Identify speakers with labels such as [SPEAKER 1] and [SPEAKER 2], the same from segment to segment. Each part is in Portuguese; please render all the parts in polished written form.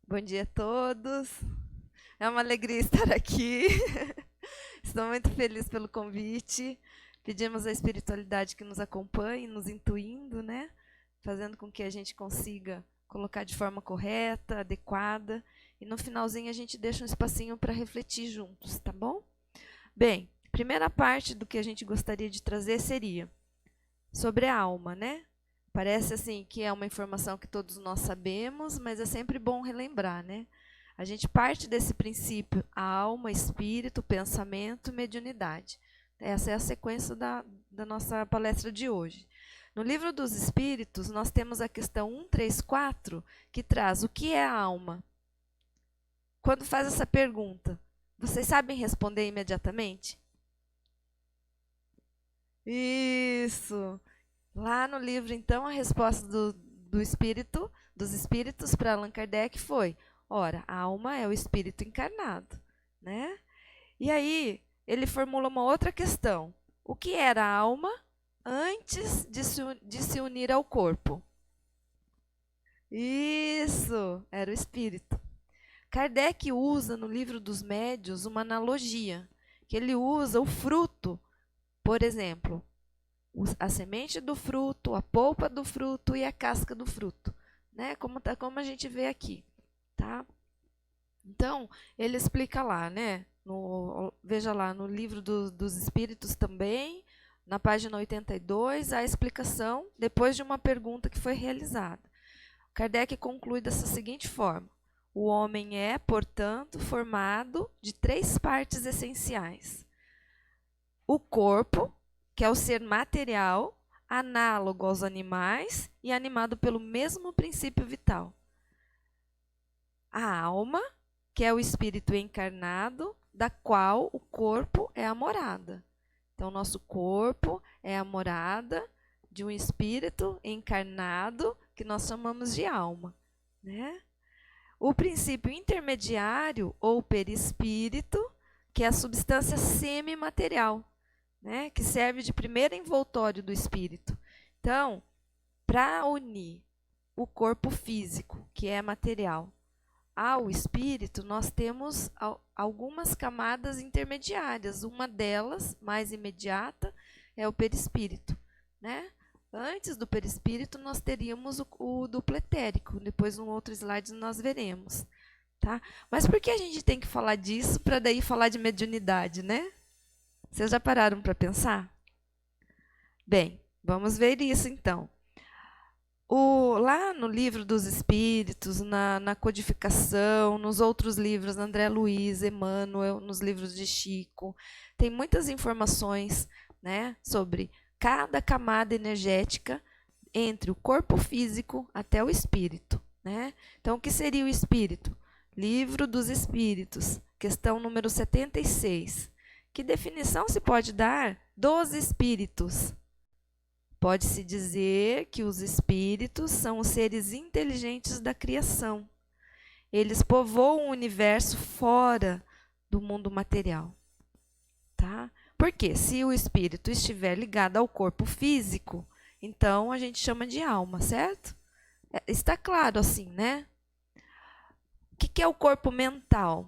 [SPEAKER 1] Bom dia a todos. É uma alegria estar aqui. Estou muito feliz pelo convite. Pedimos à espiritualidade que nos acompanhe, nos intuindo, né? Fazendo com que a gente consiga colocar de forma correta, adequada. E no finalzinho a gente deixa um espacinho para refletir juntos, tá bom? Bem, primeira parte do que a gente gostaria de trazer seria sobre a alma, né? Parece assim que é uma informação que todos nós sabemos, mas é sempre bom relembrar, né? A gente parte desse princípio, a alma, espírito, pensamento, mediunidade. Essa é a sequência da nossa palestra de hoje. No livro dos Espíritos, nós temos a questão 134, que traz o que é a alma. Quando faz essa pergunta, vocês sabem responder imediatamente? Isso! Lá no livro, então, a resposta dos espíritos para Allan Kardec foi: ora, a alma é o espírito encarnado, né? E aí, ele formula uma outra questão. O que era a alma antes de se unir ao corpo? Isso, era o espírito. Kardec usa no livro dos Médiuns uma analogia, que ele usa o fruto, por exemplo, a semente do fruto, a polpa do fruto e a casca do fruto, né? Como a gente vê aqui, tá? Então, ele explica lá, né? Veja lá no livro dos Espíritos também, na página 82, a explicação depois de uma pergunta que foi realizada. Kardec conclui dessa seguinte forma: o homem é, portanto, formado de 3 partes essenciais. O corpo, que é o ser material, análogo aos animais e animado pelo mesmo princípio vital. A alma, que é o espírito encarnado, da qual o corpo é a morada. Então, nosso corpo é a morada de um espírito encarnado, que nós chamamos de alma, né? O princípio intermediário, ou perispírito, que é a substância semimaterial, né, que serve de primeiro envoltório do espírito. Então, para unir o corpo físico, que é material, ao espírito, nós temos algumas camadas intermediárias. Uma delas, mais imediata, é o perispírito, né? Antes do perispírito, nós teríamos o duplo etérico. Depois, num outro slide, nós veremos. Tá? Mas por que a gente tem que falar disso para daí falar de mediunidade, né? Vocês já pararam para pensar? Bem, vamos ver isso então. Lá no livro dos Espíritos, na codificação, nos outros livros, André Luiz, Emmanuel, nos livros de Chico, tem muitas informações, né, sobre cada camada energética entre o corpo físico até o espírito, né? Então, o que seria o espírito? Livro dos Espíritos, questão número 76. Que definição se pode dar dos espíritos? Pode-se dizer que os espíritos são os seres inteligentes da criação. Eles povoam o universo fora do mundo material. Tá? Porque se o espírito estiver ligado ao corpo físico, então a gente chama de alma, certo? Está claro assim, né? O que é o corpo mental?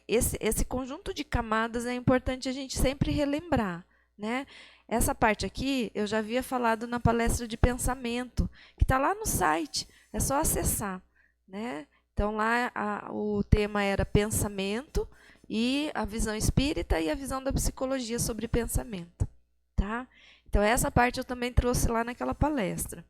[SPEAKER 1] Esse conjunto de camadas é importante a gente sempre relembrar, né? Essa parte aqui eu já havia falado na palestra de pensamento, que está lá no site, é só acessar, né? Então lá o tema era pensamento e a visão espírita e a visão da psicologia sobre pensamento, tá? Então essa parte eu também trouxe lá naquela palestra.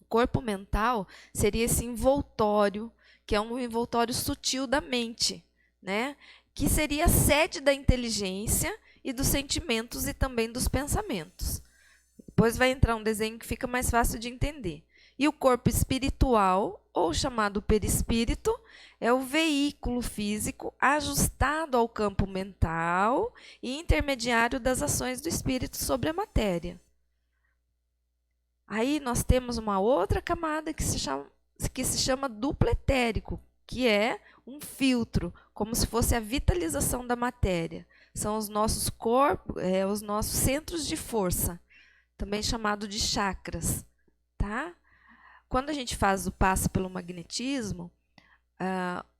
[SPEAKER 1] O corpo mental seria esse envoltório, que é um envoltório sutil da mente, né? Que seria a sede da inteligência e dos sentimentos e também dos pensamentos. Depois vai entrar um desenho que fica mais fácil de entender. E o corpo espiritual, ou chamado perispírito, é o veículo físico ajustado ao campo mental e intermediário das ações do espírito sobre a matéria. Aí nós temos uma outra camada que se chama duplo etérico, que é um filtro, como se fosse a vitalização da matéria. São os nossos corpos, os nossos centros de força, também chamado de chakras, tá? quando a gente faz o passe pelo magnetismo,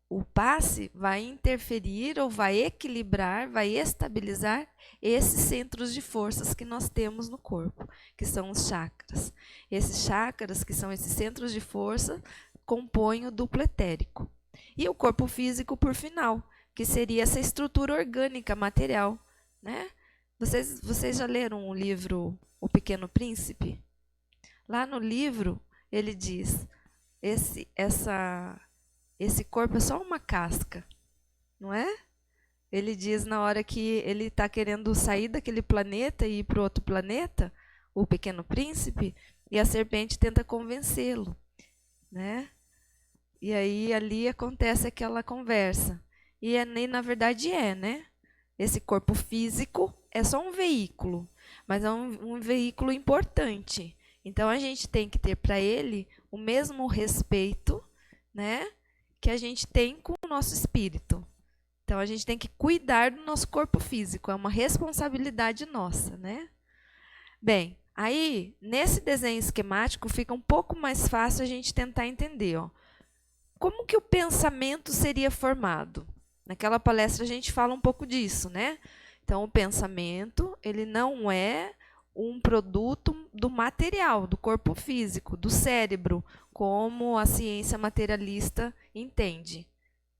[SPEAKER 1] o passe vai interferir ou vai equilibrar, vai estabilizar esses centros de forças que nós temos no corpo, que são os chakras. Esses chakras, que são esses centros de força, compõem o duplo etérico. E o corpo físico, por final, que seria essa estrutura orgânica, material, né? Vocês já leram o livro O Pequeno Príncipe? Lá no livro, ele diz, esse corpo é só uma casca, não é? Ele diz na hora que ele está querendo sair daquele planeta e ir para o outro planeta, o Pequeno Príncipe, e a serpente tenta convencê-lo, né? E aí ali acontece aquela conversa. E na verdade né? Esse corpo físico é só um veículo, mas é um veículo importante. Então a gente tem que ter para ele o mesmo respeito, né, que a gente tem com o nosso espírito. Então a gente tem que cuidar do nosso corpo físico, é uma responsabilidade nossa, né? Bem, aí nesse desenho esquemático fica um pouco mais fácil a gente tentar entender, ó. Como que o pensamento seria formado? Naquela palestra a gente fala um pouco disso, né? Então o pensamento, ele não é um produto do material, do corpo físico, do cérebro, como a ciência materialista entende,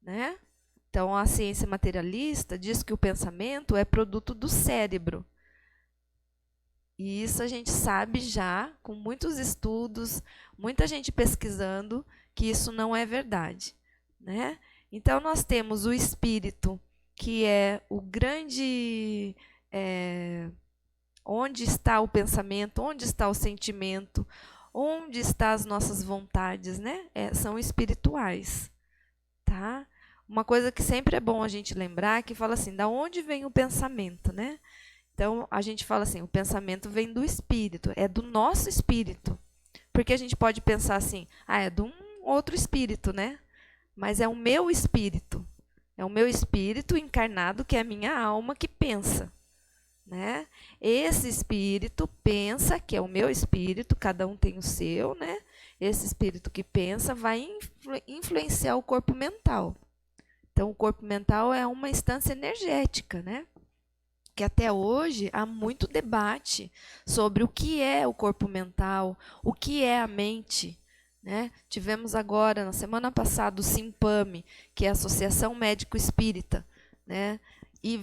[SPEAKER 1] né? Então, a ciência materialista diz que o pensamento é produto do cérebro. E isso a gente sabe já, com muitos estudos, muita gente pesquisando, que isso não é verdade, né? Então, nós temos o espírito, que é o grande... onde está o pensamento, onde está o sentimento, onde estão as nossas vontades, né? São espirituais, tá? Uma coisa que sempre é bom a gente lembrar é que fala assim, da onde vem o pensamento, né? Então, a gente fala assim, o pensamento vem do espírito, é do nosso espírito. Porque a gente pode pensar assim, é de um outro espírito, né? Mas é o meu espírito. É o meu espírito encarnado, que é a minha alma, que pensa, né? Esse espírito pensa, que é o meu espírito, cada um tem o seu, né? Esse espírito que pensa vai influenciar o corpo mental. Então, o corpo mental é uma instância energética, né? Que até hoje há muito debate sobre o que é o corpo mental, o que é a mente, né? Tivemos agora, na semana passada, o Simpame, que é a Associação Médico Espírita, né? E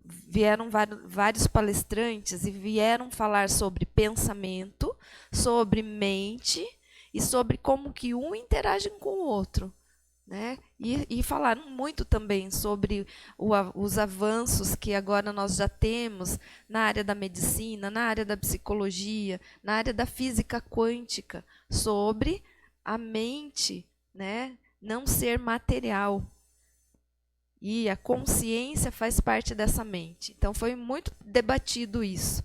[SPEAKER 1] vieram vários palestrantes e vieram falar sobre pensamento, sobre mente e sobre como que um interage com o outro, né? E falaram muito também sobre os avanços que agora nós já temos na área da medicina, na área da psicologia, na área da física quântica, sobre a mente, né, não ser material. E a consciência faz parte dessa mente. Então, foi muito debatido isso.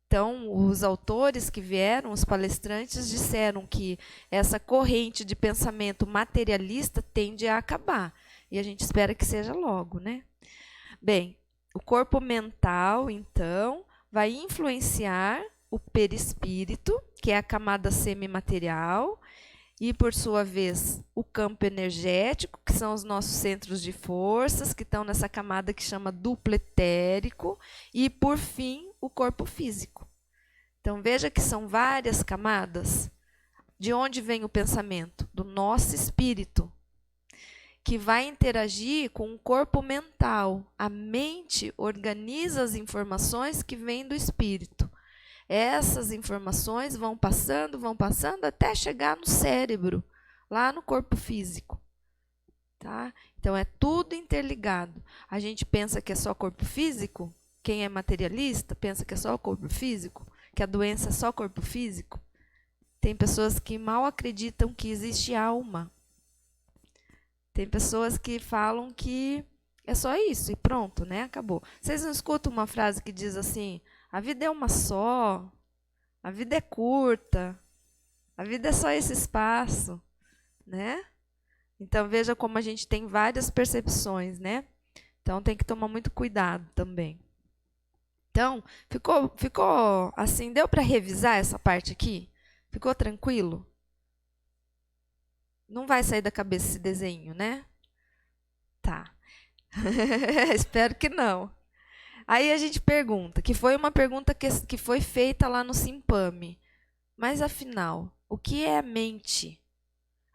[SPEAKER 1] Então, os autores que vieram, os palestrantes, disseram que essa corrente de pensamento materialista tende a acabar. E a gente espera que seja logo, né? Bem, o corpo mental, então, vai influenciar o perispírito, que é a camada semimaterial, e, por sua vez, o campo energético, que são os nossos centros de forças, que estão nessa camada que chama duplo etérico, e, por fim, o corpo físico. Então, veja que são várias camadas. De onde vem o pensamento? Do nosso espírito, que vai interagir com o corpo mental. A mente organiza as informações que vêm do espírito. Essas informações vão passando até chegar no cérebro, lá no corpo físico. Tá? Então, é tudo interligado. A gente pensa que é só corpo físico. Quem é materialista pensa que é só o corpo físico, que a doença é só corpo físico. Tem pessoas que mal acreditam que existe alma. Tem pessoas que falam que é só isso e pronto, né? Acabou. Vocês não escutam uma frase que diz assim: a vida é uma só, a vida é curta, a vida é só esse espaço, né? Então, veja como a gente tem várias percepções, né? Então, tem que tomar muito cuidado também. Então, ficou assim, deu para revisar essa parte aqui? Ficou tranquilo? Não vai sair da cabeça esse desenho, né? Tá. Espero que não. Aí a gente pergunta, que foi uma pergunta que foi feita lá no Simpame. Mas afinal, o que é a mente?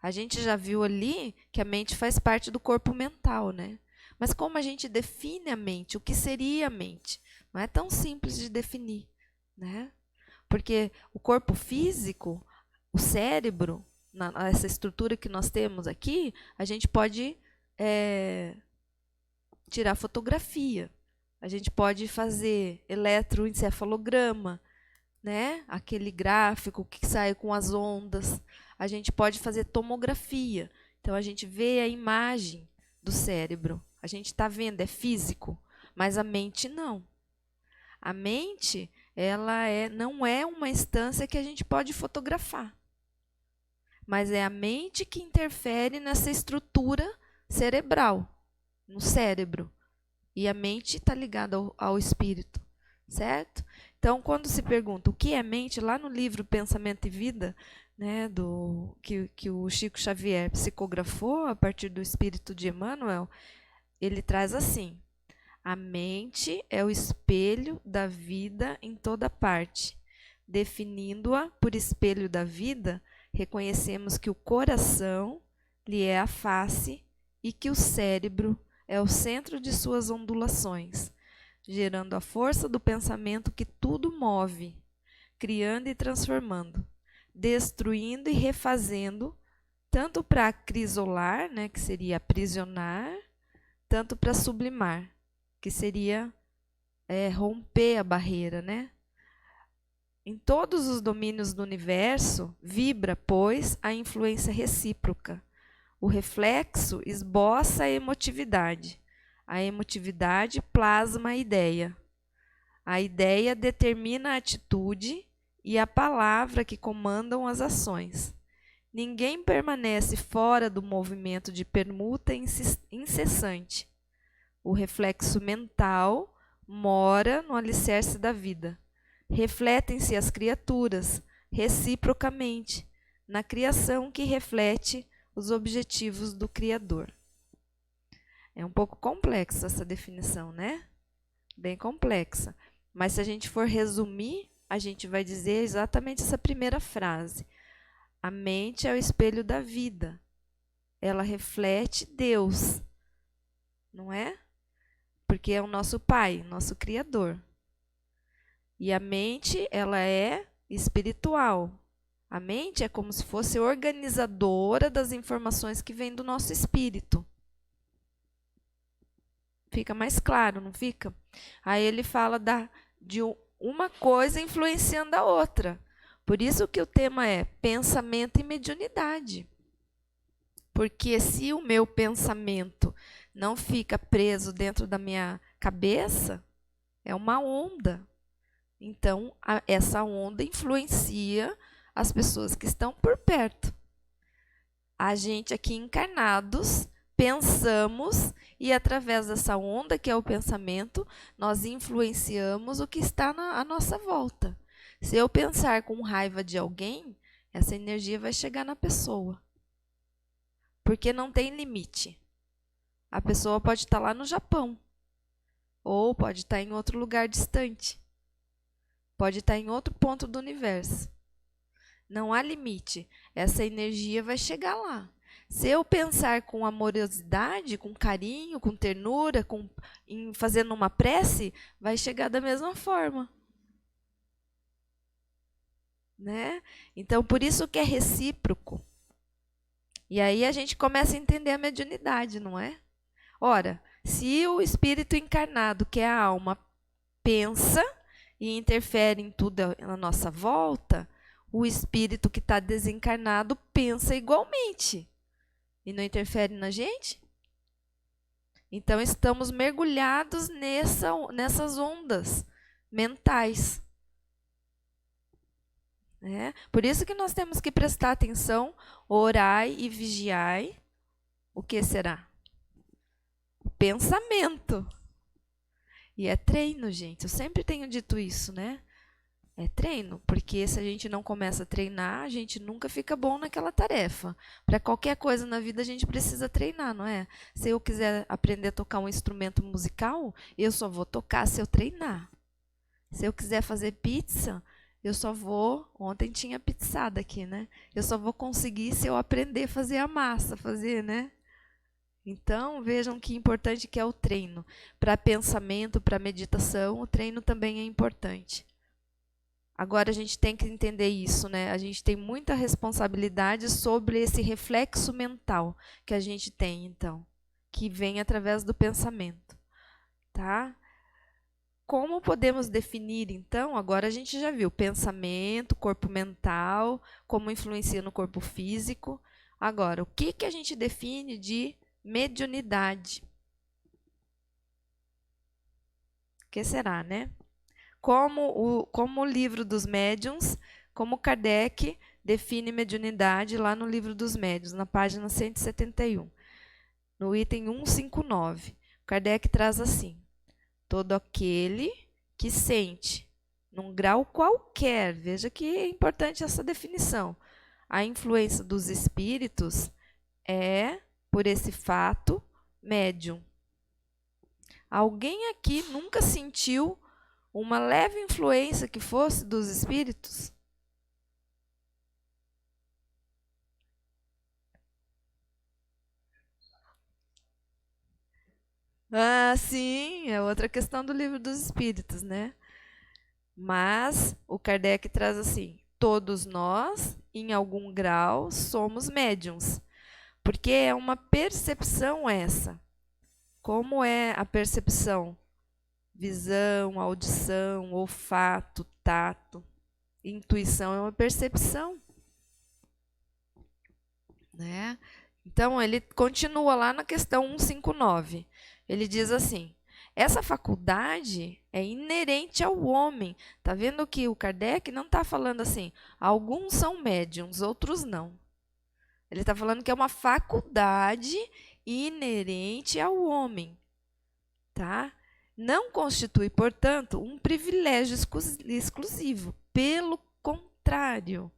[SPEAKER 1] A gente já viu ali que a mente faz parte do corpo mental, né? Mas como a gente define a mente? O que seria a mente? Não é tão simples de definir, né? Porque o corpo físico, o cérebro, essa estrutura que nós temos aqui, a gente pode tirar fotografia, a gente pode fazer eletroencefalograma, né? Aquele gráfico que sai com as ondas. A gente pode fazer tomografia. Então, a gente vê a imagem do cérebro. A gente está vendo, é físico. Mas a mente não. A mente, não é uma instância que a gente pode fotografar. Mas é a mente que interfere nessa estrutura cerebral, no cérebro. E a mente está ligada ao espírito, certo? Então, quando se pergunta o que é mente, lá no livro Pensamento e Vida, né, que o Chico Xavier psicografou a partir do espírito de Emmanuel, ele traz assim: a mente é o espelho da vida em toda parte. Definindo-a por espelho da vida, reconhecemos que o coração lhe é a face e que o cérebro é o centro de suas ondulações, gerando a força do pensamento que tudo move, criando e transformando, destruindo e refazendo, tanto para acrisolar, né, que seria aprisionar, tanto para sublimar, que seria romper a barreira, né? Em todos os domínios do universo, vibra, pois, a influência recíproca. O reflexo esboça a emotividade. A emotividade plasma a ideia. A ideia determina a atitude e a palavra que comandam as ações. Ninguém permanece fora do movimento de permuta incessante. O reflexo mental mora no alicerce da vida. Refletem-se as criaturas, reciprocamente, na criação que reflete os objetivos do Criador. É um pouco complexa essa definição, né? Bem complexa. Mas se a gente for resumir, a gente vai dizer exatamente essa primeira frase. A mente é o espelho da vida. Ela reflete Deus, não é? Porque é o nosso Pai, nosso Criador. E a mente, ela é espiritual. A mente é como se fosse organizadora das informações que vêm do nosso espírito. Fica mais claro, não fica? Aí ele fala de uma coisa influenciando a outra. Por isso que o tema é pensamento e mediunidade. Porque se o meu pensamento não fica preso dentro da minha cabeça, é uma onda. Então, essa onda influencia as pessoas que estão por perto. A gente aqui encarnados pensamos e através dessa onda que é o pensamento, nós influenciamos o que está à nossa volta. Se eu pensar com raiva de alguém, essa energia vai chegar na pessoa. Porque não tem limite. A pessoa pode estar lá no Japão, ou pode estar em outro lugar distante. Pode estar em outro ponto do universo. Não há limite. Essa energia vai chegar lá. Se eu pensar com amorosidade, com carinho, com ternura, fazendo uma prece, vai chegar da mesma forma. Né? Então, por isso que é recíproco. E aí a gente começa a entender a mediunidade, não é? Ora, se o espírito encarnado, que é a alma, pensa e interfere em tudo à nossa volta, o espírito que está desencarnado pensa igualmente. E não interfere na gente? Então, estamos mergulhados nessas ondas mentais. Né? Por isso que nós temos que prestar atenção, orai e vigiai. O que será? O pensamento. E é treino, gente. Eu sempre tenho dito isso, né? É treino, porque se a gente não começa a treinar, a gente nunca fica bom naquela tarefa. Para qualquer coisa na vida a gente precisa treinar, não é? Se eu quiser aprender a tocar um instrumento musical, eu só vou tocar se eu treinar. Se eu quiser fazer pizza, eu só vou. Ontem tinha pizzada aqui, né? Eu só vou conseguir se eu aprender a fazer a massa, né? Então, vejam que importante que é o treino. Para pensamento, para meditação, o treino também é importante. Agora a gente tem que entender isso, né? A gente tem muita responsabilidade sobre esse reflexo mental que a gente tem, então, que vem através do pensamento, tá? Como podemos definir, então? Agora a gente já viu pensamento, corpo mental, como influencia no corpo físico. Agora, o que a gente define de mediunidade? O que será, né? Como o livro dos médiuns, como Kardec define mediunidade lá no livro dos médiuns, na página 171, no item 159. Kardec traz assim: todo aquele que sente, num grau qualquer, veja que é importante essa definição, a influência dos espíritos é, por esse fato, médium. Alguém aqui nunca sentiu uma leve influência que fosse dos espíritos? Ah, sim, é outra questão do livro dos espíritos, né? Mas o Kardec traz assim: todos nós, em algum grau, somos médiums. Porque é uma percepção essa. Como é a percepção? Visão, audição, olfato, tato. Intuição é uma percepção, né? Então, ele continua lá na questão 159. Ele diz assim: essa faculdade é inerente ao homem. Tá vendo que o Kardec não está falando assim, alguns são médiums, outros não. Ele está falando que é uma faculdade inerente ao homem, tá? Não constitui, portanto, um privilégio exclusivo. Pelo contrário,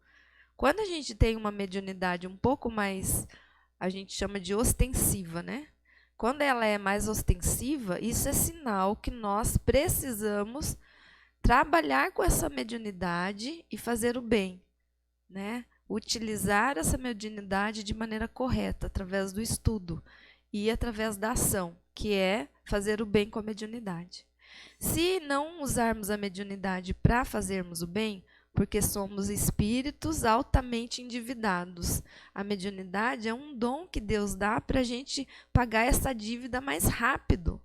[SPEAKER 1] quando a gente tem uma mediunidade um pouco mais, a gente chama de ostensiva, né? Quando ela é mais ostensiva, isso é sinal que nós precisamos trabalhar com essa mediunidade e fazer o bem, né? Utilizar essa mediunidade de maneira correta, através do estudo e através da ação, que é fazer o bem com a mediunidade. Se não usarmos a mediunidade para fazermos o bem, porque somos espíritos altamente endividados. A mediunidade é um dom que Deus dá para a gente pagar essa dívida mais rápido.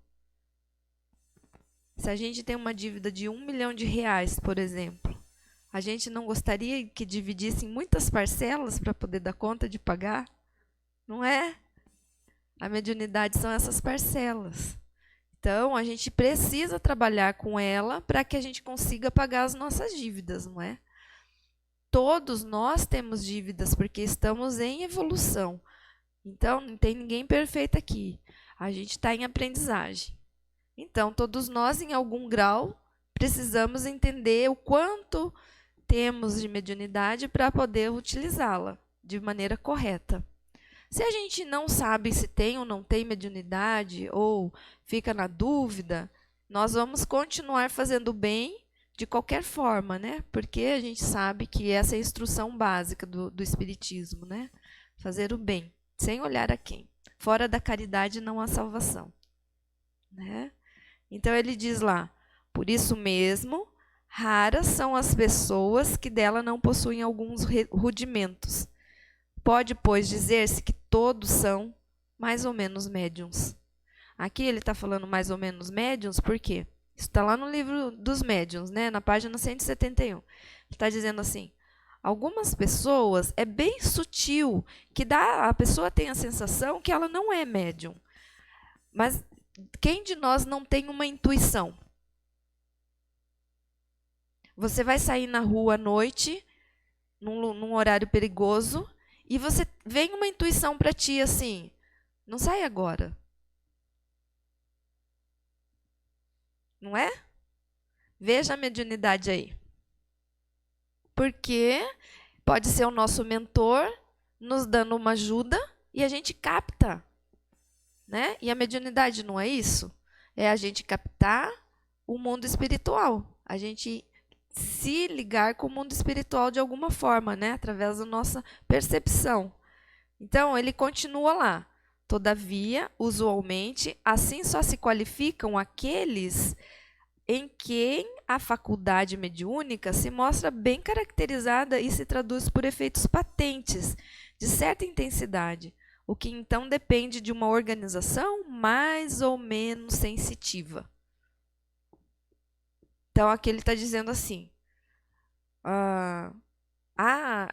[SPEAKER 1] Se a gente tem uma dívida de R$1 milhão, por exemplo, a gente não gostaria que dividisse em muitas parcelas para poder dar conta de pagar? Não é? A mediunidade são essas parcelas. Então, a gente precisa trabalhar com ela para que a gente consiga pagar as nossas dívidas, não é? Todos nós temos dívidas porque estamos em evolução. Então, não tem ninguém perfeito aqui. A gente está em aprendizagem. Então, todos nós, em algum grau, precisamos entender o quanto temos de mediunidade para poder utilizá-la de maneira correta. Se a gente não sabe se tem ou não tem mediunidade, ou fica na dúvida, nós vamos continuar fazendo bem de qualquer forma, né? Porque a gente sabe que essa é a instrução básica do Espiritismo, né? Fazer o bem, sem olhar a quem. Fora da caridade não há salvação, né? Então ele diz lá: por isso mesmo, raras são as pessoas que dela não possuem alguns rudimentos. Pode, pois, dizer-se que todos são mais ou menos médiuns. Aqui ele está falando mais ou menos médiuns, por quê? Isso está lá no livro dos médiuns, né? Na página 171. Ele está dizendo assim: algumas pessoas, é bem sutil, que a pessoa tem a sensação que ela não é médium. Mas quem de nós não tem uma intuição? Você vai sair na rua à noite, num horário perigoso, e você vem uma intuição para ti assim: não sai agora. Não é? Veja a mediunidade aí. Porque pode ser o nosso mentor nos dando uma ajuda e a gente capta, né? E a mediunidade não é isso? É a gente captar o mundo espiritual. A gente se ligar com o mundo espiritual de alguma forma, né? Através da nossa percepção. Então, ele continua lá. Todavia, usualmente, assim só se qualificam aqueles em quem a faculdade mediúnica se mostra bem caracterizada e se traduz por efeitos patentes, de certa intensidade, o que então depende de uma organização mais ou menos sensitiva. Então, aqui ele está dizendo assim,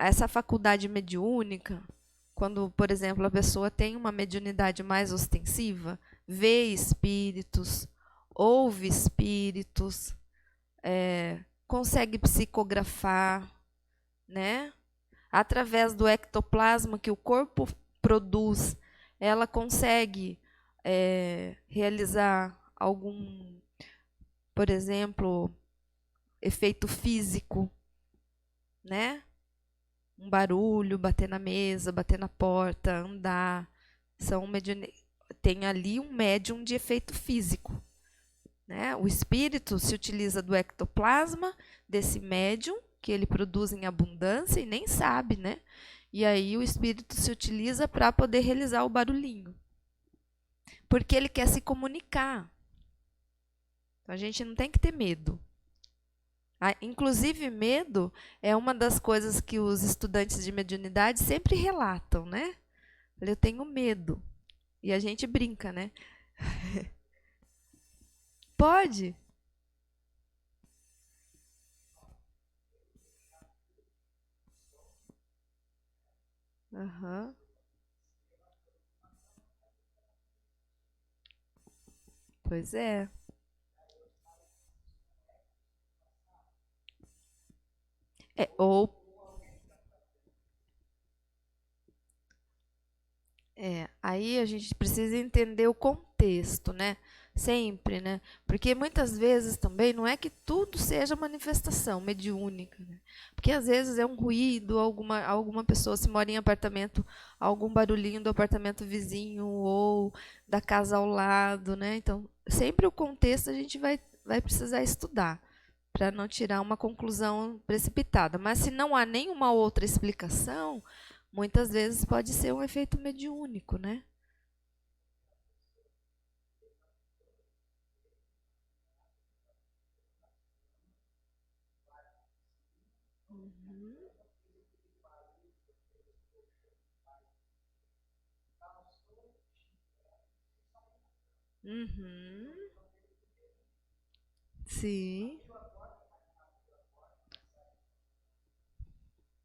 [SPEAKER 1] essa faculdade mediúnica, quando, por exemplo, a pessoa tem uma mediunidade mais ostensiva, vê espíritos, ouve espíritos, consegue psicografar, né? Através do ectoplasma que o corpo produz, ela consegue realizar algum, por exemplo, efeito físico, né? Um barulho, bater na mesa, bater na porta, andar. Tem ali um médium de efeito físico. Né? O espírito se utiliza do ectoplasma, desse médium, que ele produz em abundância e nem sabe, né? E aí o espírito se utiliza para poder realizar o barulhinho. Porque ele quer se comunicar. Então a gente não tem que ter medo. Inclusive, medo é uma das coisas que os estudantes de mediunidade sempre relatam, né? Eu tenho medo. E a gente brinca, né? Pode? Uhum. Pois é. Ou aí a gente precisa entender o contexto, né? Sempre, né? Porque muitas vezes também não é que tudo seja manifestação mediúnica, né? Porque às vezes é um ruído, alguma pessoa se mora em apartamento, algum barulhinho do apartamento vizinho ou da casa ao lado, né? Então, sempre o contexto a gente vai precisar estudar para não tirar uma conclusão precipitada. Mas se não há nenhuma outra explicação, muitas vezes pode ser um efeito mediúnico, né? Uhum. Uhum. Sim.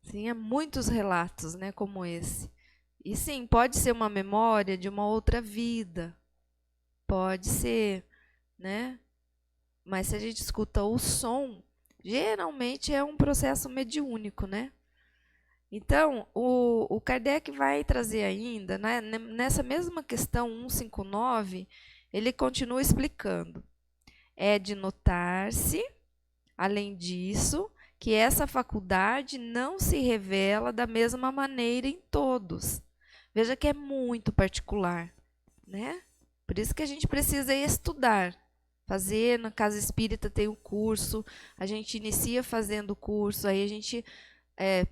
[SPEAKER 1] Sim, há muitos relatos, né, como esse. E sim, pode ser uma memória de uma outra vida. Pode ser, né? Mas se a gente escuta o som, geralmente é um processo mediúnico, né? Então, o Kardec vai trazer ainda, né, nessa mesma questão 159, ele continua explicando. É de notar-se, além disso, que essa faculdade não se revela da mesma maneira em todos. Veja que é muito particular, né? Por isso que a gente precisa estudar. Fazer, na Casa Espírita tem o curso, a gente inicia fazendo o curso, aí a gente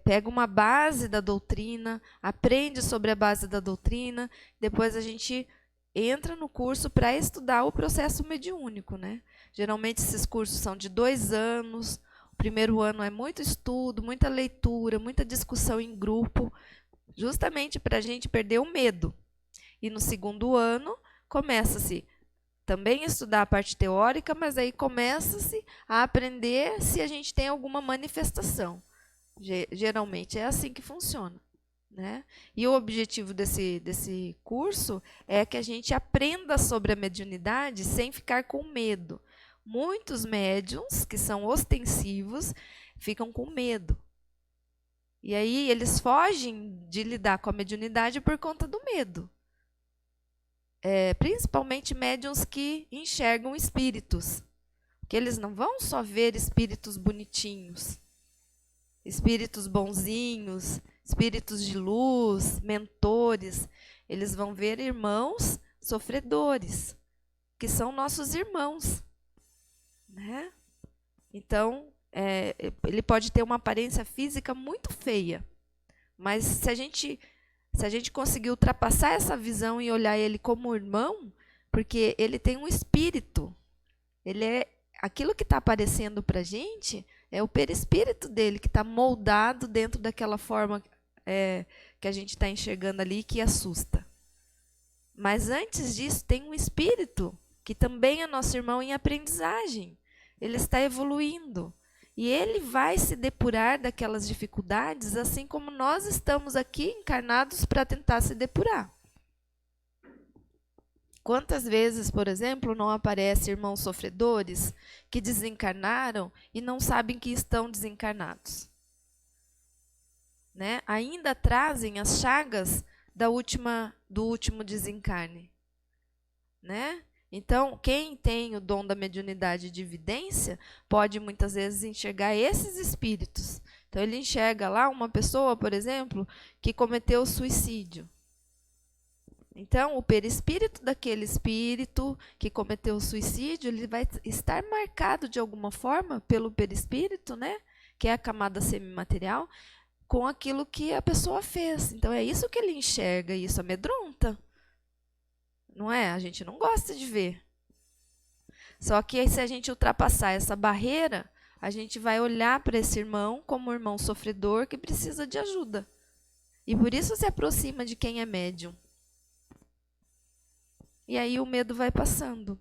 [SPEAKER 1] pega uma base da doutrina, aprende sobre a base da doutrina, depois a gente entra no curso para estudar o processo mediúnico, né? Geralmente esses cursos são de 2 anos. O primeiro ano é muito estudo, muita leitura, muita discussão em grupo, justamente para a gente perder o medo. E no segundo ano começa-se também a estudar a parte teórica, mas aí começa-se a aprender se a gente tem alguma manifestação. Geralmente é assim que funciona. Né? E o objetivo desse curso é que a gente aprenda sobre a mediunidade sem ficar com medo. Muitos médiums que são ostensivos ficam com medo. E aí eles fogem de lidar com a mediunidade por conta do medo. Principalmente médiums que enxergam espíritos. Porque eles não vão só ver espíritos bonitinhos. espíritos bonzinhos, espíritos de luz, mentores, eles vão ver irmãos sofredores, que são nossos irmãos, né? Então, ele pode ter uma aparência física muito feia, mas se a gente conseguir ultrapassar essa visão e olhar ele como irmão, porque ele tem um espírito, ele é aquilo que está aparecendo para a gente, é o perispírito dele que está moldado dentro daquela forma que a gente está enxergando ali, que assusta. Mas antes disso, tem um espírito que também é nosso irmão em aprendizagem. Ele está evoluindo. E ele vai se depurar daquelas dificuldades, assim como nós estamos aqui encarnados para tentar se depurar. Quantas vezes, por exemplo, não aparecem irmãos sofredores que desencarnaram e não sabem que estão desencarnados? Né? Ainda trazem as chagas do último desencarne. Né? Então, quem tem o dom da mediunidade de evidência pode muitas vezes enxergar esses espíritos. Então, ele enxerga lá uma pessoa, por exemplo, que cometeu suicídio. Então, o perispírito daquele espírito que cometeu o suicídio, ele vai estar marcado de alguma forma pelo perispírito, né? Que é a camada semimaterial, com aquilo que a pessoa fez. Então, é isso que ele enxerga, e isso amedronta. Não é? A gente não gosta de ver. Só que se a gente ultrapassar essa barreira, a gente vai olhar para esse irmão como um irmão sofredor que precisa de ajuda. E por isso se aproxima de quem é médium. E aí o medo vai passando.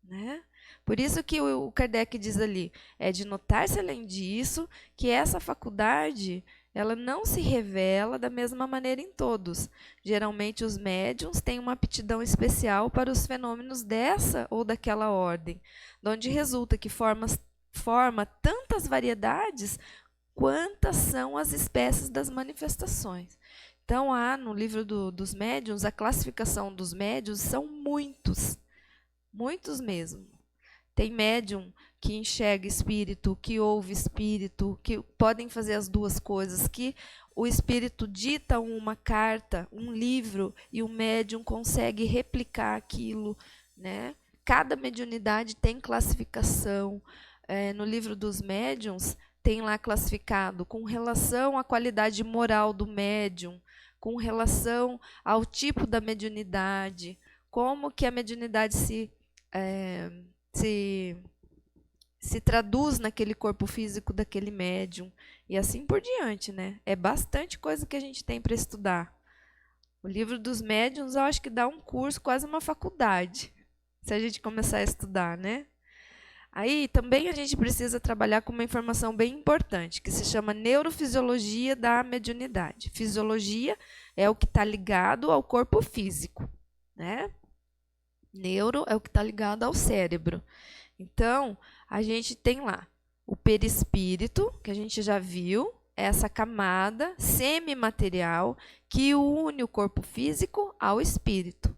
[SPEAKER 1] Né? Por isso que o Kardec diz ali, é de notar-se além disso, que essa faculdade, ela não se revela da mesma maneira em todos. Geralmente os médiuns têm uma aptidão especial para os fenômenos dessa ou daquela ordem, onde resulta que forma tantas variedades quantas são as espécies das manifestações. Então, no livro dos médiuns, a classificação dos médiuns são muitos mesmo. Tem médium que enxerga espírito, que ouve espírito, que podem fazer as duas coisas, que o espírito dita uma carta, um livro, e o médium consegue replicar aquilo. Né? Cada mediunidade tem classificação. No livro dos médiuns, tem lá classificado com relação à qualidade moral do médium, com relação ao tipo da mediunidade, como que a mediunidade se traduz naquele corpo físico daquele médium, e assim por diante, né? É bastante coisa que a gente tem para estudar. O livro dos médiuns, eu acho que dá um curso, quase uma faculdade, se a gente começar a estudar, né? Aí também a gente precisa trabalhar com uma informação bem importante, que se chama neurofisiologia da mediunidade. Fisiologia é o que está ligado ao corpo físico, né? Neuro é o que está ligado ao cérebro. Então, a gente tem lá o perispírito, que a gente já viu, essa camada semimaterial que une o corpo físico ao espírito.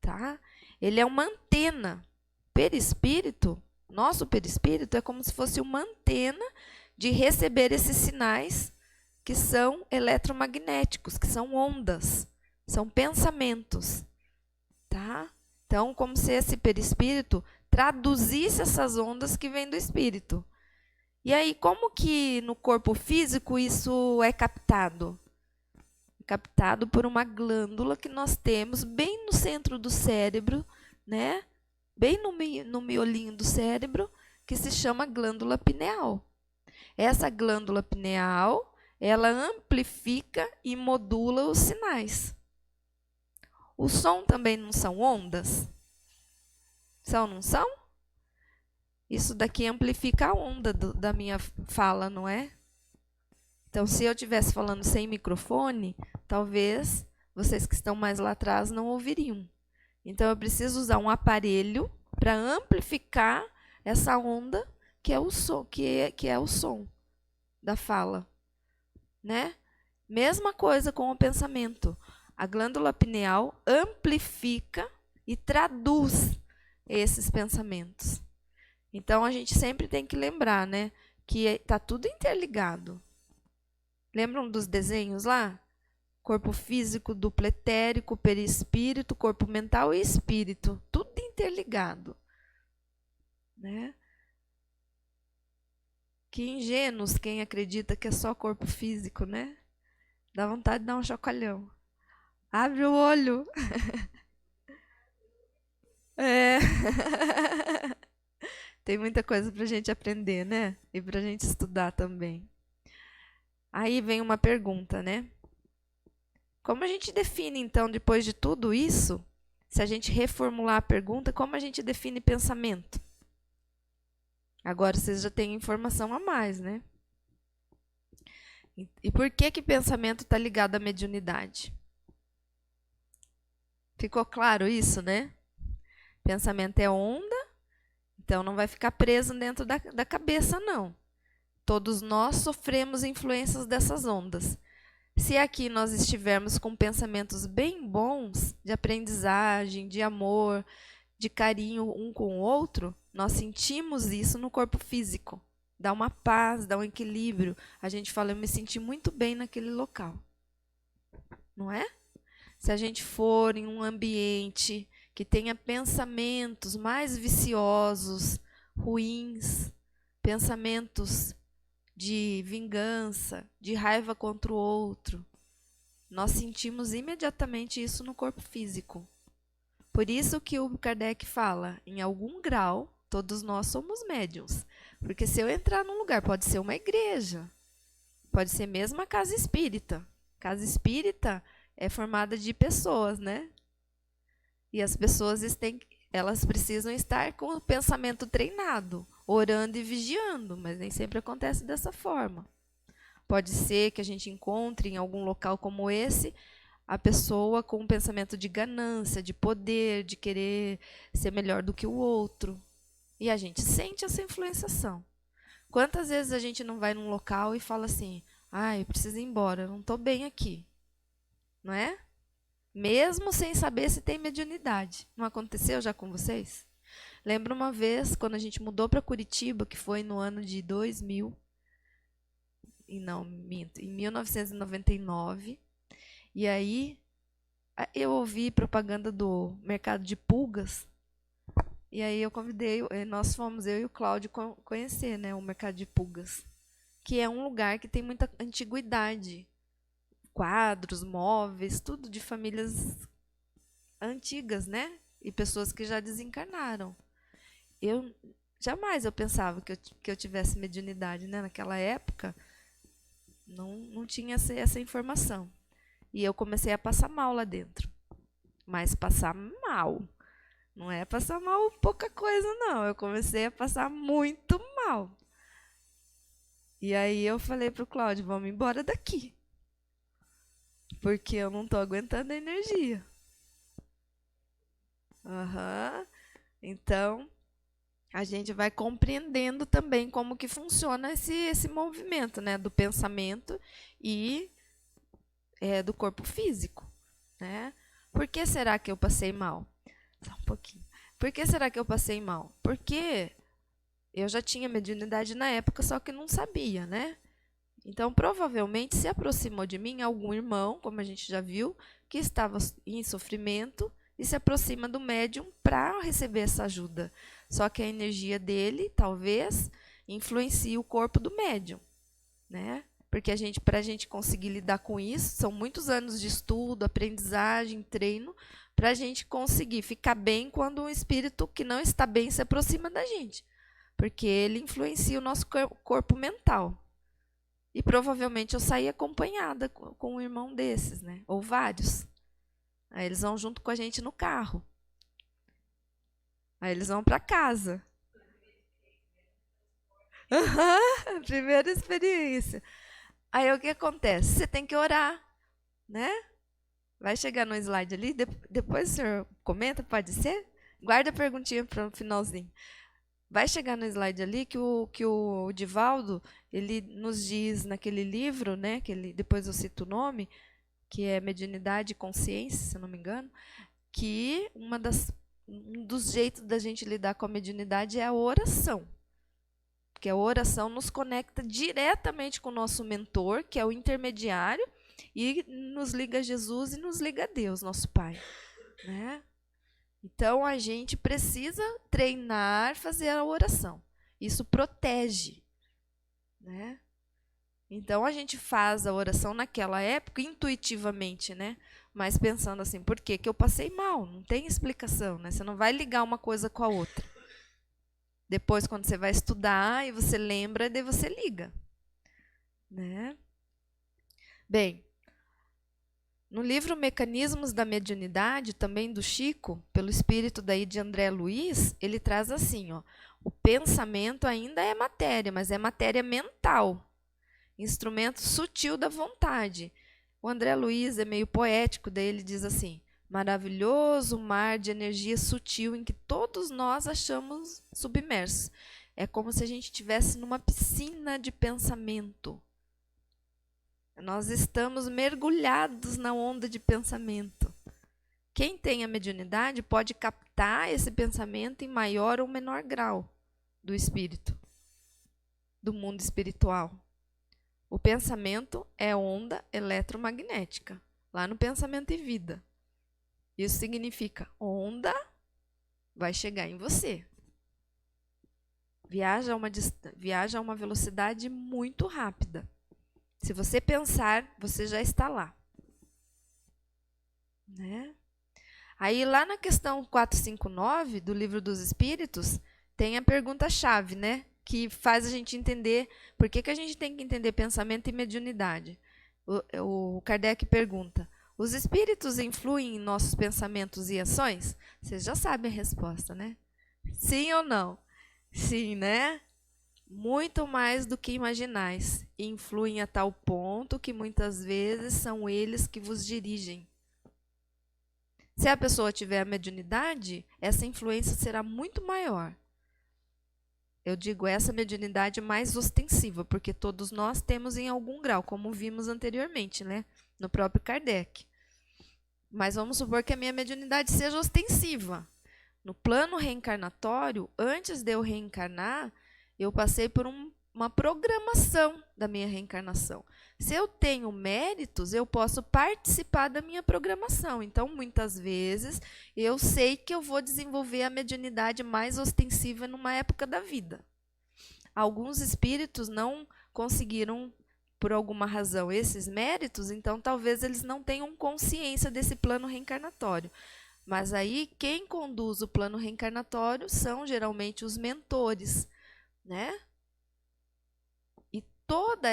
[SPEAKER 1] Tá? Ele é uma antena. Perispírito, nosso perispírito é como se fosse uma antena de receber esses sinais que são eletromagnéticos, que são ondas, são pensamentos. Tá? Então, como se esse perispírito traduzisse essas ondas que vêm do espírito. E aí, como que no corpo físico isso é captado? É captado por uma glândula que nós temos bem no centro do cérebro, né? Bem no miolinho do cérebro, que se chama glândula pineal. Essa glândula pineal, ela amplifica e modula os sinais. O som também não são ondas? São, não são? Isso daqui amplifica a onda da minha fala, não é? Então, se eu estivesse falando sem microfone, talvez vocês que estão mais lá atrás não ouviriam. Então, eu preciso usar um aparelho para amplificar essa onda que é o som, que é o som da fala, né? Mesma coisa com o pensamento. A glândula pineal amplifica e traduz esses pensamentos. Então, a gente sempre tem que lembrar, né, que está tudo interligado. Lembram dos desenhos lá? Corpo físico, duplo etérico, perispírito, corpo mental e espírito. Tudo interligado. Né? Que ingênuos quem acredita que é só corpo físico, né? Dá vontade de dar um chacoalhão. Abre o olho. É. Tem muita coisa para a gente aprender, né? E para a gente estudar também. Aí vem uma pergunta, né? Como a gente define, então, depois de tudo isso, se a gente reformular a pergunta, como a gente define pensamento? Agora vocês já têm informação a mais, né? E por que pensamento está ligado à mediunidade? Ficou claro isso, né? Pensamento é onda, então não vai ficar preso dentro da cabeça, não. Todos nós sofremos influências dessas ondas. Se aqui nós estivermos com pensamentos bem bons, de aprendizagem, de amor, de carinho um com o outro, nós sentimos isso no corpo físico. Dá uma paz, dá um equilíbrio. A gente fala, eu me senti muito bem naquele local. Não é? Se a gente for em um ambiente que tenha pensamentos mais viciosos, ruins, pensamentos de vingança, de raiva contra o outro, nós sentimos imediatamente isso no corpo físico. Por isso que o Kardec fala, em algum grau, todos nós somos médiuns. Porque se eu entrar num lugar, pode ser uma igreja, pode ser mesmo a casa espírita. Casa espírita é formada de pessoas, né? E as pessoas elas precisam estar com o pensamento treinado, orando e vigiando, mas nem sempre acontece dessa forma. Pode ser que a gente encontre em algum local como esse a pessoa com um pensamento de ganância, de poder, de querer ser melhor do que o outro. E a gente sente essa influenciação. Quantas vezes a gente não vai num local e fala assim, eu preciso ir embora, eu não estou bem aqui. Não é? Mesmo sem saber se tem mediunidade. Não aconteceu já com vocês? Lembro uma vez, quando a gente mudou para Curitiba, que foi no ano de 2000, em 1999, e aí eu ouvi propaganda do mercado de pulgas, e aí eu convidei, nós fomos, eu e o Cláudio, conhecer, né, o mercado de pulgas, que é um lugar que tem muita antiguidade, quadros, móveis, tudo de famílias antigas, né, e pessoas que já desencarnaram. Jamais eu pensava que eu tivesse mediunidade, né, naquela época, não tinha essa informação. E eu comecei a passar mal lá dentro. Mas passar mal. Não é passar mal pouca coisa, não. Eu comecei a passar muito mal. E aí eu falei para o Cláudio, vamos embora daqui. Porque eu não estou aguentando a energia. Então, a gente vai compreendendo também como que funciona esse movimento, né, do pensamento e do corpo físico, né? Por que será que eu passei mal? Só um pouquinho. Por que será que eu passei mal? Porque eu já tinha mediunidade na época, só que não sabia, né? Então, provavelmente, se aproximou de mim algum irmão, como a gente já viu, que estava em sofrimento e se aproxima do médium para receber essa ajuda. Só que a energia dele, talvez, influencie o corpo do médium, né? Porque para a gente conseguir lidar com isso, são muitos anos de estudo, aprendizagem, treino, para a gente conseguir ficar bem quando um espírito que não está bem se aproxima da gente. Porque ele influencia o nosso corpo mental. E provavelmente eu saí acompanhada com um irmão desses, né? Ou vários. Aí eles vão junto com a gente no carro. Aí eles vão para casa. Primeira experiência. Aí o que acontece? Você tem que orar, né? Vai chegar no slide ali, depois o senhor comenta, pode ser? Guarda a perguntinha para o finalzinho. Vai chegar no slide ali que o Divaldo, ele nos diz naquele livro, né, que depois eu cito o nome, que é Mediunidade e Consciência, se eu não me engano, que um dos jeitos da gente lidar com a mediunidade é a oração. porque a oração nos conecta diretamente com o nosso mentor, que é o intermediário, e nos liga a Jesus e nos liga a Deus, nosso Pai, né? Então, a gente precisa treinar, fazer a oração. Isso protege, né? Então, a gente faz a oração naquela época intuitivamente, né? Mas pensando assim, por quê? Que eu passei mal, não tem explicação, né? Você não vai ligar uma coisa com a outra. Depois, quando você vai estudar e você lembra, daí você liga, né? Bem, no livro Mecanismos da Mediunidade, também do Chico, pelo espírito daí de André Luiz, ele traz assim, ó, o pensamento ainda é matéria, mas é matéria mental, instrumento sutil da vontade. O André Luiz é meio poético, daí ele diz assim, maravilhoso mar de energia sutil em que todos nós achamos submersos. É como se a gente estivesse numa piscina de pensamento. Nós estamos mergulhados na onda de pensamento. Quem tem a mediunidade pode captar esse pensamento em maior ou menor grau do espírito, do mundo espiritual. O pensamento é onda eletromagnética, lá no Pensamento e Vida. Isso significa onda vai chegar em você. Viaja a uma velocidade muito rápida. Se você pensar, você já está lá. Né? Aí lá na questão 459 do Livro dos Espíritos, tem a pergunta-chave, né? Que faz a gente entender por que a gente tem que entender pensamento e mediunidade. O Kardec pergunta, os espíritos influem em nossos pensamentos e ações? Vocês já sabem a resposta, né? Sim ou não? Sim, né? Muito mais do que imaginais. Influem a tal ponto que muitas vezes são eles que vos dirigem. Se a pessoa tiver a mediunidade, essa influência será muito maior. Eu digo essa mediunidade mais ostensiva, porque todos nós temos em algum grau, como vimos anteriormente, né? No próprio Kardec. Mas vamos supor que a minha mediunidade seja ostensiva. No plano reencarnatório, antes de eu reencarnar, eu passei por uma programação da minha reencarnação. Se eu tenho méritos, eu posso participar da minha programação. Então, muitas vezes, eu sei que eu vou desenvolver a mediunidade mais ostensiva numa época da vida. Alguns espíritos não conseguiram, por alguma razão, esses méritos, então talvez eles não tenham consciência desse plano reencarnatório. Mas aí, quem conduz o plano reencarnatório são geralmente os mentores, né? E toda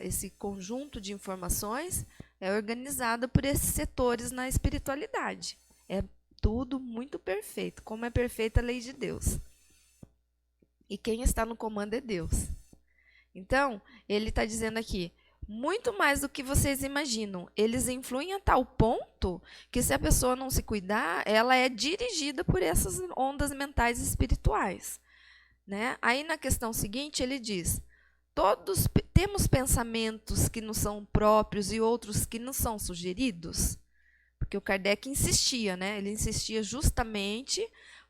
[SPEAKER 1] esse conjunto de informações é organizado por esses setores na espiritualidade. É tudo muito perfeito, como é perfeita a lei de Deus. E quem está no comando é Deus. Então, ele está dizendo aqui, muito mais do que vocês imaginam. Eles influem a tal ponto que, se a pessoa não se cuidar, ela é dirigida por essas ondas mentais e espirituais. Né? Aí, na questão seguinte, ele diz, todos temos pensamentos que nos são próprios e outros que nos são sugeridos? Porque o Kardec insistia, né? Ele insistia justamente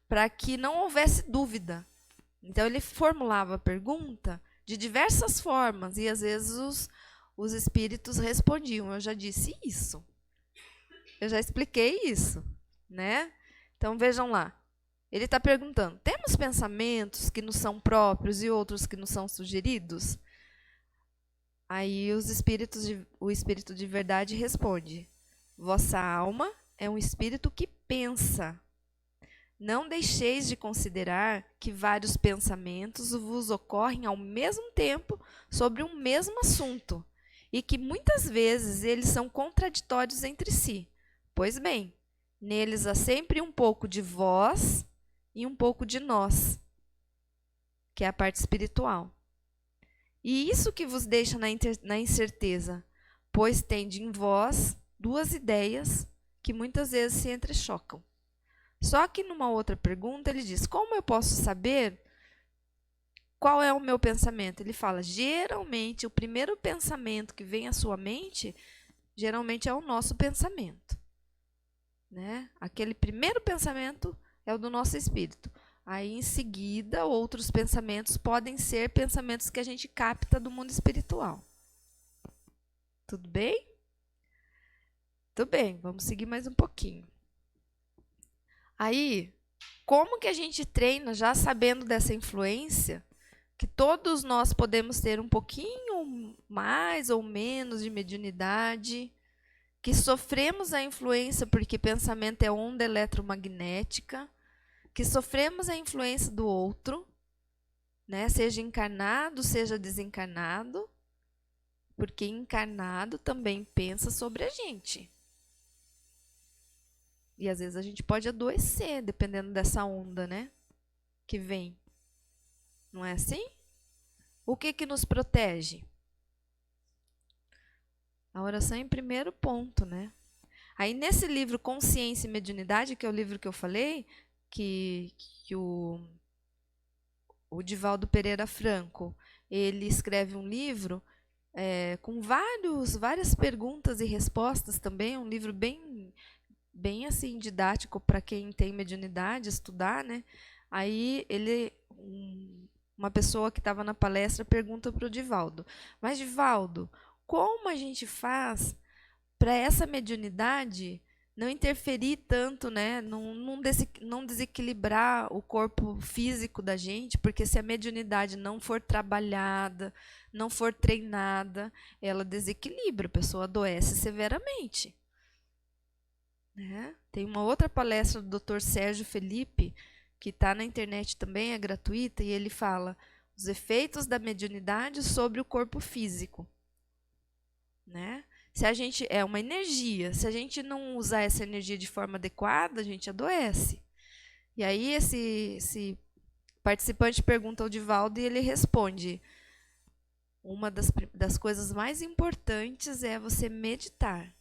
[SPEAKER 1] para que não houvesse dúvida. Então, ele formulava a pergunta de diversas formas, e às vezes os espíritos respondiam, eu já disse isso, eu já expliquei isso, né? Então, vejam lá, ele está perguntando, temos pensamentos que nos são próprios e outros que nos são sugeridos? Aí o espírito de verdade responde, vossa alma é um espírito que pensa. Não deixeis de considerar que vários pensamentos vos ocorrem ao mesmo tempo sobre um mesmo assunto e que muitas vezes eles são contraditórios entre si. Pois bem, neles há sempre um pouco de vós e um pouco de nós, que é a parte espiritual. E isso que vos deixa na incerteza, pois tende em vós duas ideias que muitas vezes se entrechocam. Só que numa outra pergunta ele diz, como eu posso saber qual é o meu pensamento? Ele fala, geralmente o primeiro pensamento que vem à sua mente, geralmente é o nosso pensamento. Né? Aquele primeiro pensamento é o do nosso espírito. Aí, em seguida, outros pensamentos podem ser pensamentos que a gente capta do mundo espiritual. Tudo bem? Tudo bem, vamos seguir mais um pouquinho. Aí, como que a gente treina, já sabendo dessa influência, que todos nós podemos ter um pouquinho mais ou menos de mediunidade, que sofremos a influência porque pensamento é onda eletromagnética, que sofremos a influência do outro, né? Seja encarnado, seja desencarnado, porque encarnado também pensa sobre a gente. E às vezes a gente pode adoecer, dependendo dessa onda, né? Que vem. Não é assim? O que nos protege? A oração é em primeiro ponto, né? Aí nesse livro Consciência e Mediunidade, que é o livro que eu falei, que o Divaldo Pereira Franco, ele escreve um livro com várias perguntas e respostas também, um livro bem assim didático para quem tem mediunidade, estudar, né? Aí uma pessoa que estava na palestra pergunta para o Divaldo: mas Divaldo, como a gente faz para essa mediunidade não interferir tanto, né? Não desequilibrar o corpo físico da gente, porque se a mediunidade não for trabalhada, não for treinada, ela desequilibra, a pessoa adoece severamente. Né? Tem uma outra palestra do Dr. Sérgio Felipe, que está na internet também, é gratuita, e ele fala os efeitos da mediunidade sobre o corpo físico. Né? Se a gente é uma energia, se a gente não usar essa energia de forma adequada, a gente adoece. E aí esse participante pergunta ao Divaldo e ele responde: uma das coisas mais importantes é você meditar.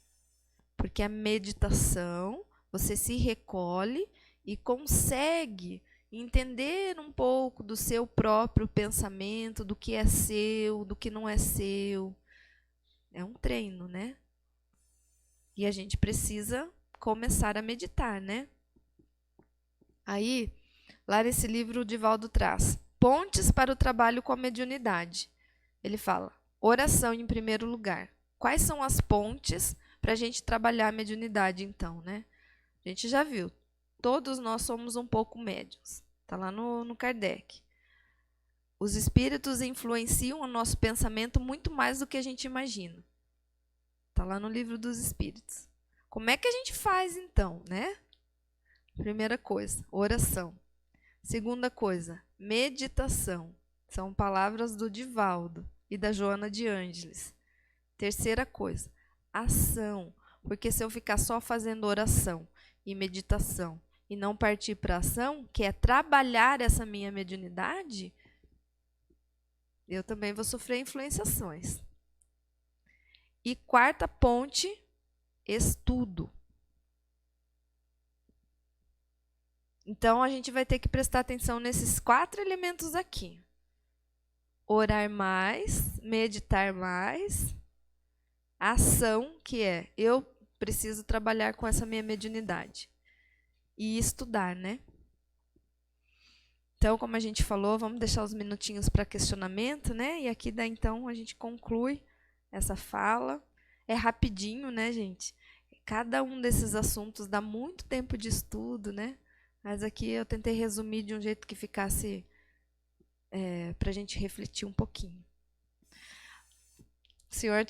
[SPEAKER 1] Porque a meditação, você se recolhe e consegue entender um pouco do seu próprio pensamento, do que é seu, do que não é seu. É um treino, né? E a gente precisa começar a meditar, né? Aí, lá nesse livro, o Divaldo traz pontes para o trabalho com a mediunidade. Ele fala, oração em primeiro lugar. Quais são as pontes para a gente trabalhar a mediunidade, então, né? A gente já viu, todos nós somos um pouco médiuns. Está lá no Kardec. Os espíritos influenciam o nosso pensamento muito mais do que a gente imagina. Está lá no Livro dos Espíritos. Como é que a gente faz, então, né? Primeira coisa, oração. Segunda coisa, meditação. São palavras do Divaldo e da Joana de Ângeles. Terceira coisa, ação. Porque se eu ficar só fazendo oração e meditação e não partir para ação, que é trabalhar essa minha mediunidade, eu também vou sofrer influenciações. E quarta ponte, estudo. Então, a gente vai ter que prestar atenção nesses 4 elementos aqui. Orar mais, meditar mais, ação, que é eu preciso trabalhar com essa minha mediunidade. E estudar, né? Então, como a gente falou, vamos deixar os minutinhos para questionamento, né? E aqui, então, a gente conclui essa fala. É rapidinho, né, gente? Cada um desses assuntos dá muito tempo de estudo, né? Mas aqui eu tentei resumir de um jeito que ficasse para a gente refletir um pouquinho. O senhor